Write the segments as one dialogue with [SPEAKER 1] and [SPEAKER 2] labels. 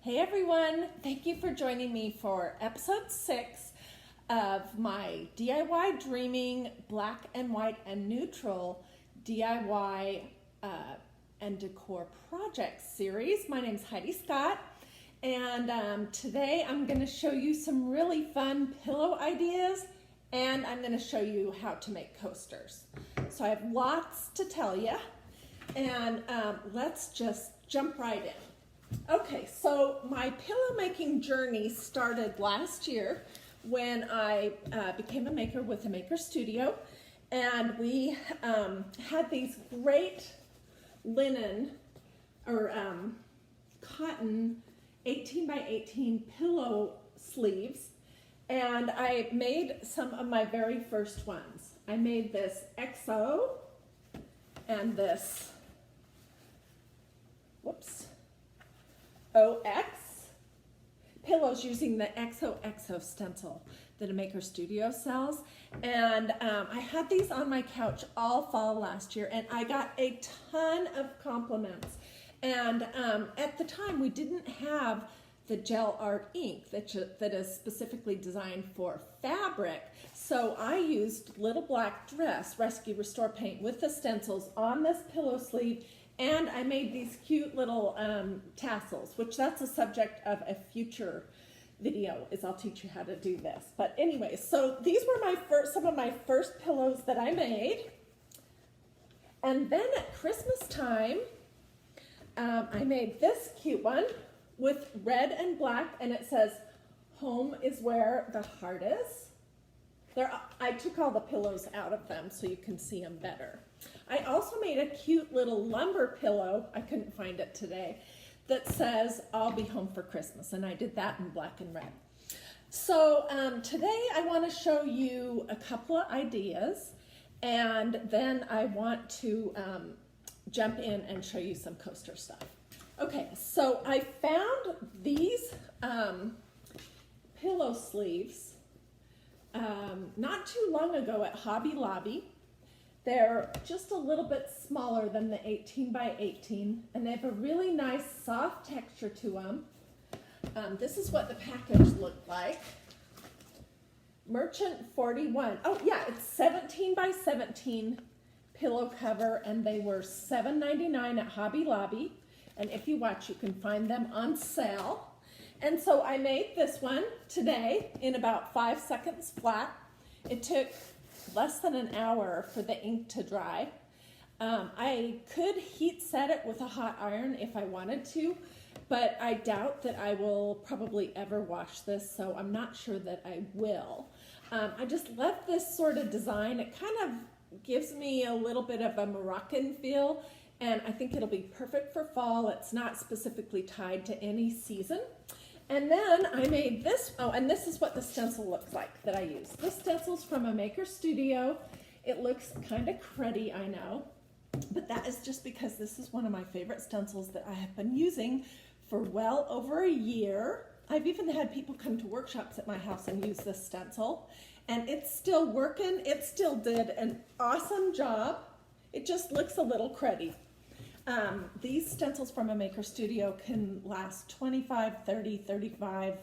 [SPEAKER 1] Hey everyone, thank you for joining me for episode 6 of my DIY Dreaming Black and White and Neutral DIY and Decor Project series. My name is Hiedi Scott, and today I'm going to show you some really fun pillow ideas, and I'm going to show you how to make coasters. So I have lots to tell you, and let's just jump right in. Okay, so my pillow making journey started last year when I became a maker with a maker studio, and we had these great linen or cotton 18 by 18 pillow sleeves, and I made some of my very first ones. I made this XO and this, OX pillows using the XOXO stencil that a maker studio sells, and I had these on my couch all fall last year, and I got a ton of compliments. And at the time we didn't have the gel art ink that is specifically designed for fabric, so I used Little Black Dress Rescue Restore paint with the stencils on this pillow sleeve. And I made these cute little tassels, which that's a subject of a future video, is I'll teach you how to do this. But anyway, so these were some of my first pillows that I made. And then at Christmas time, I made this cute one with red and black, and it says, "Home is where the heart is." I took all the pillows out of them so you can see them better. I also made a cute little lumber pillow, I couldn't find it today, that says, "I'll be home for Christmas," and I did that in black and red. So today I want to show you a couple of ideas, and then I want to jump in and show you some coaster stuff. Okay, so I found these pillow sleeves not too long ago at Hobby Lobby. They're just a little bit smaller than the 18 by 18, and they have a really nice soft texture to them. This is what the package looked like. Merchant 41. Oh yeah, it's 17 by 17 pillow cover, and they were $7.99 at Hobby Lobby. And if you watch, you can find them on sale. And so I made this one today in about 5 seconds flat. It took less than an hour for the ink to dry. I could heat set it with a hot iron if I wanted to, but I doubt that I will probably ever wash this, so I'm not sure that I will. I just love this sort of design. It kind of gives me a little bit of a Moroccan feel, and I think it'll be perfect for fall. It's not specifically tied to any season. And then I made this, and this is what the stencil looks like that I used. This stencil's from a maker studio. It looks kind of cruddy, I know, but that is just because this is one of my favorite stencils that I have been using for well over a year. I've even had people come to workshops at my house and use this stencil, and it's still working. It still did an awesome job. It just looks a little cruddy. These stencils from a maker studio can last 25, 30, 35,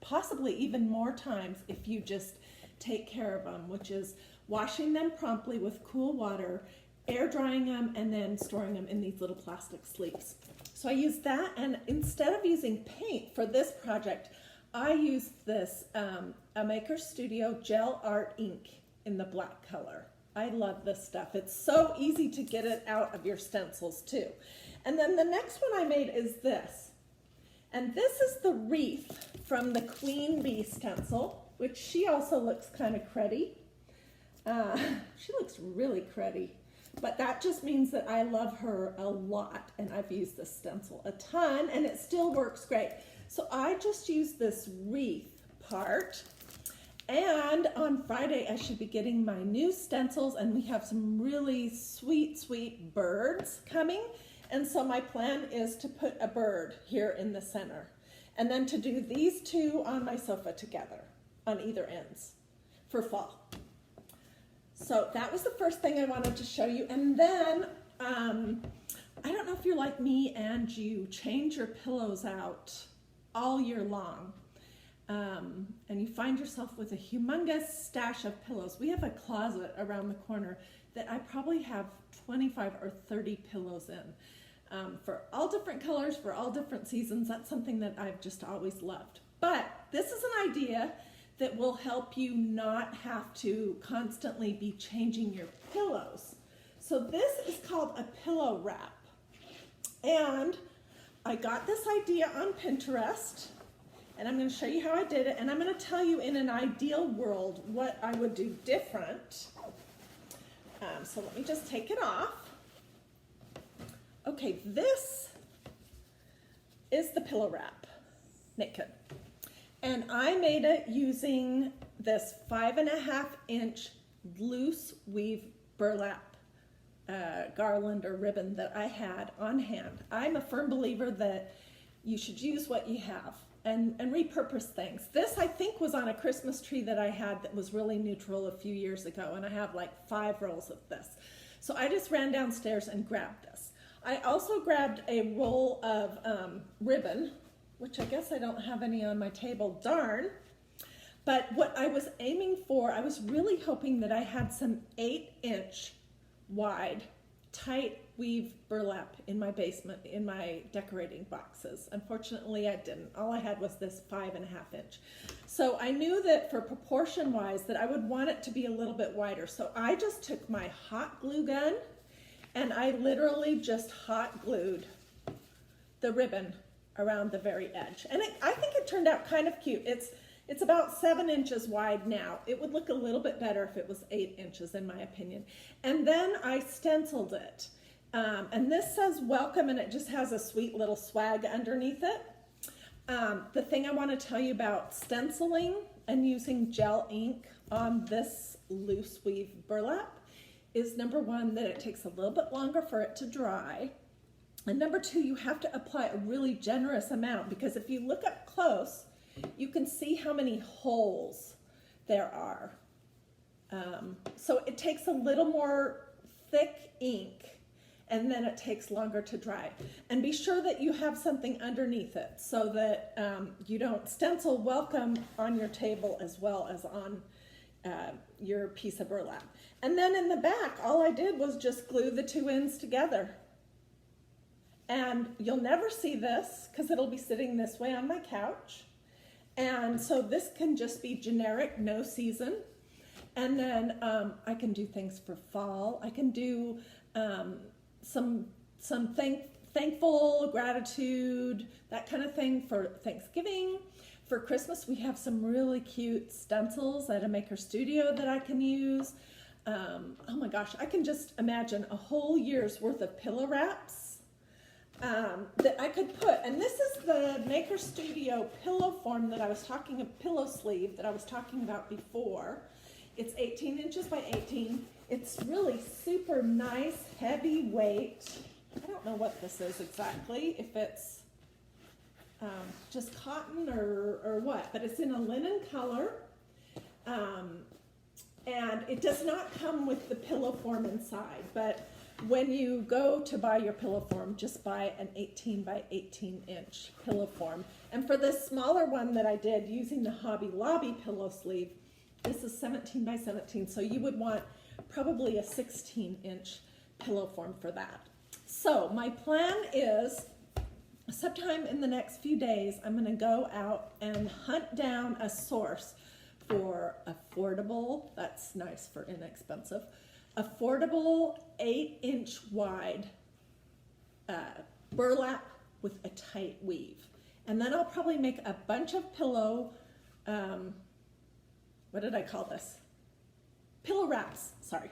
[SPEAKER 1] possibly even more times if you just take care of them, which is washing them promptly with cool water, air drying them, and then storing them in these little plastic sleeves. So I used that, and instead of using paint for this project, I used this a maker studio gel art ink in the black color. I love this stuff. It's so easy to get it out of your stencils too. And then the next one I made is this. And this is the wreath from the Queen Bee stencil, which she also looks kind of cruddy. She looks really cruddy, but that just means that I love her a lot, and I've used this stencil a ton, and it still works great. So I just used this wreath part. And on Friday, I should be getting my new stencils, and we have some really sweet, sweet birds coming. And so my plan is to put a bird here in the center, and then to do these two on my sofa together on either ends for fall. So that was the first thing I wanted to show you. And then I don't know if you're like me and you change your pillows out all year long. And you find yourself with a humongous stash of pillows. We have a closet around the corner that I probably have 25 or 30 pillows in, for all different colors, for all different seasons. That's something that I've just always loved. But this is an idea that will help you not have to constantly be changing your pillows. So this is called a pillow wrap. And I got this idea on Pinterest, and I'm going to show you how I did it, and I'm going to tell you in an ideal world what I would do different. So let me just take it off. Okay, this is the pillow wrap, naked. And I made it using this 5.5-inch loose weave burlap garland or ribbon that I had on hand. I'm a firm believer that you should use what you have and repurpose things. This, I think, was on a Christmas tree that I had that was really neutral a few years ago, and I have like 5 rolls of this. So I just ran downstairs and grabbed this. I also grabbed a roll of ribbon, which I guess I don't have any on my table, darn. But what I was aiming for, I was really hoping that I had some 8-inch wide, tight weave burlap in my basement, in my decorating boxes. Unfortunately, I didn't. All I had was this 5.5-inch. So I knew that for proportion wise that I would want it to be a little bit wider. So I just took my hot glue gun and I literally just hot glued the ribbon around the very edge. And I think it turned out kind of cute. It's about 7 inches wide now. It would look a little bit better if it was 8 inches, in my opinion. And then I stenciled it. And this says welcome, and it just has a sweet little swag underneath it. The thing I want to tell you about stenciling and using gel ink on this loose weave burlap is, number one, that it takes a little bit longer for it to dry. And number two, you have to apply a really generous amount, because if you look up close, you can see how many holes there are. So it takes a little more thick ink, and then it takes longer to dry. And be sure that you have something underneath it so that you don't stencil welcome on your table as well as on your piece of burlap. And then in the back, all I did was just glue the 2 ends together. And you'll never see this because it'll be sitting this way on my couch. And so this can just be generic, no season. And then I can do things for fall. I can do some thankful, gratitude, that kind of thing for Thanksgiving. For Christmas, we have some really cute stencils at a maker studio that I can use. Oh my gosh, I can just imagine a whole year's worth of pillow wraps that I could put. And this is the Maker Studio pillow form that I was talking about, pillow sleeve that I was talking about before. It's 18 inches by 18. It's really super nice, heavy weight. I don't know what this is exactly, if it's just cotton or what, but it's in a linen color. And it does not come with the pillow form inside, but when you go to buy your pillow form, just buy an 18 by 18 inch pillow form. And for this smaller one that I did using the Hobby Lobby pillow sleeve, this is 17 by 17, so you would want probably a 16-inch pillow form for that. So my plan is, sometime in the next few days, I'm going to go out and hunt down a source for affordable, that's nice for inexpensive, affordable 8-inch wide burlap with a tight weave. And then I'll probably make a bunch of pillow, what did I call this? Pillow wraps, sorry.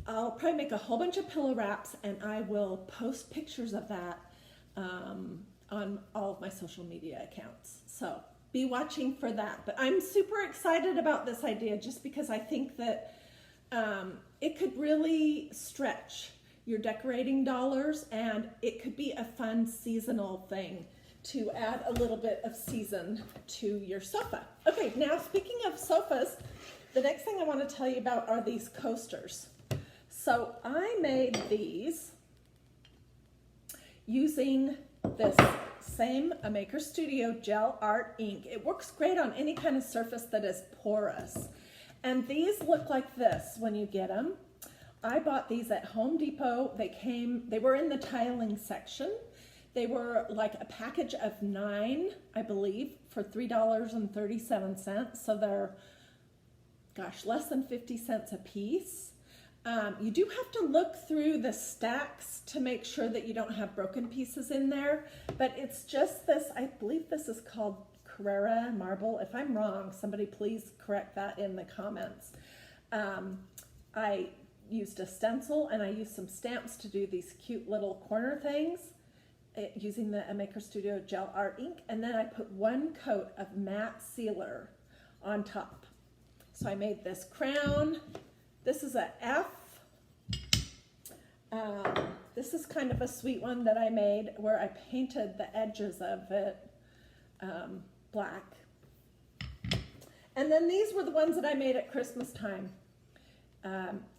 [SPEAKER 1] I'll probably make a whole bunch of pillow wraps, and I will post pictures of that on all of my social media accounts. So be watching for that. But I'm super excited about this idea just because I think that it could really stretch your decorating dollars, and it could be a fun seasonal thing to add a little bit of season to your sofa. Okay, now speaking of sofas, the next thing I want to tell you about are these coasters. So I made these using this same Maker Studio Gel Art ink. It works great on any kind of surface that is porous. And these look like this when you get them. I bought these at Home Depot. They were in the tiling section. They were like a package of 9, I believe, for $3.37. So they're, gosh, less than 50 cents a piece. You do have to look through the stacks to make sure that you don't have broken pieces in there, but it's just this, I believe this is called Carrara marble. If I'm wrong, somebody please correct that in the comments. I used a stencil and I used some stamps to do these cute little corner things using the Maker Studio Gel Art ink, and then I put 1 coat of matte sealer on top. So I made this crown. This is a F. This is kind of a sweet one that I made where I painted the edges of it black. And then these were the ones that I made at Christmas time.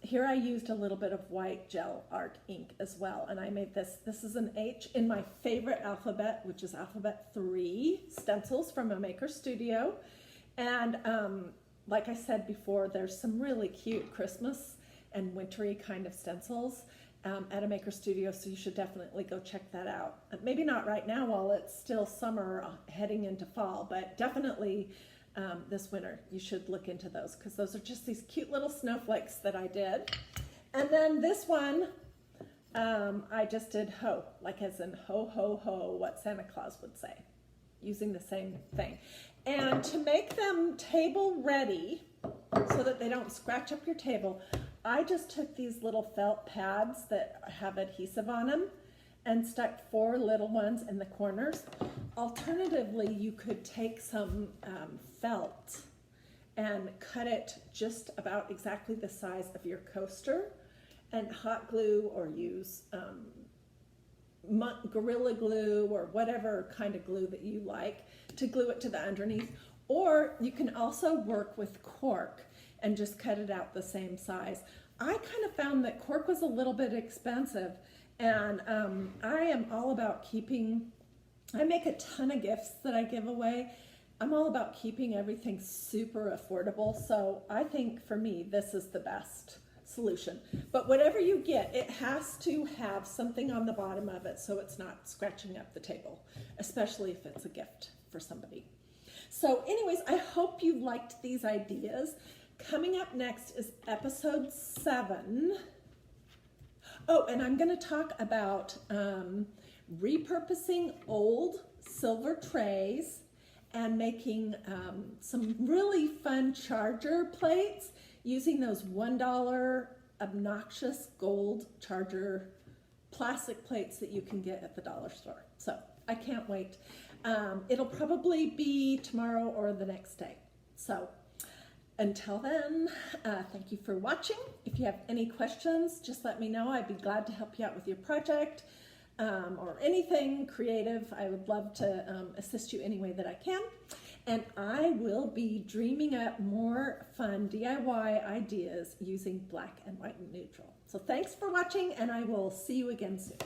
[SPEAKER 1] Here I used a little bit of white gel art ink as well, and I made this. This is an H in my favorite alphabet, which is alphabet 3 stencils from a Maker Studio. And like I said before, there's some really cute Christmas and wintry kind of stencils at a Maker Studio, so you should definitely go check that out. Maybe not right now while it's still summer heading into fall, but definitely this winter you should look into those, because those are just these cute little snowflakes that I did. And then this one, I just did ho, like as in ho, ho, ho, what Santa Claus would say, using the same thing. And to make them table ready so that they don't scratch up your table, I just took these little felt pads that have adhesive on them and stuck 4 little ones in the corners. Alternatively, you could take some felt and cut it just about exactly the size of your coaster and hot glue, or use Gorilla Glue or whatever kind of glue that you like to glue it to the underneath. Or you can also work with cork and just cut it out the same size. I kind of found that cork was a little bit expensive, and I am all about keeping, I make a ton of gifts that I give away. I'm all about keeping everything super affordable, so I think for me this is the best solution. But whatever you get, it has to have something on the bottom of it so it's not scratching up the table, especially if it's a gift for somebody. So anyways, I hope you liked these ideas. Coming up next is episode 7. Oh, and I'm going to talk about repurposing old silver trays and making some really fun charger plates using those $1 obnoxious gold charger plastic plates that you can get at the dollar store. So I can't wait. It'll probably be tomorrow or the next day. So until then, thank you for watching. If you have any questions, just let me know. I'd be glad to help you out with your project or anything creative. I would love to assist you any way that I can. And I will be dreaming up more fun DIY ideas using black and white and neutral. So thanks for watching, and I will see you again soon.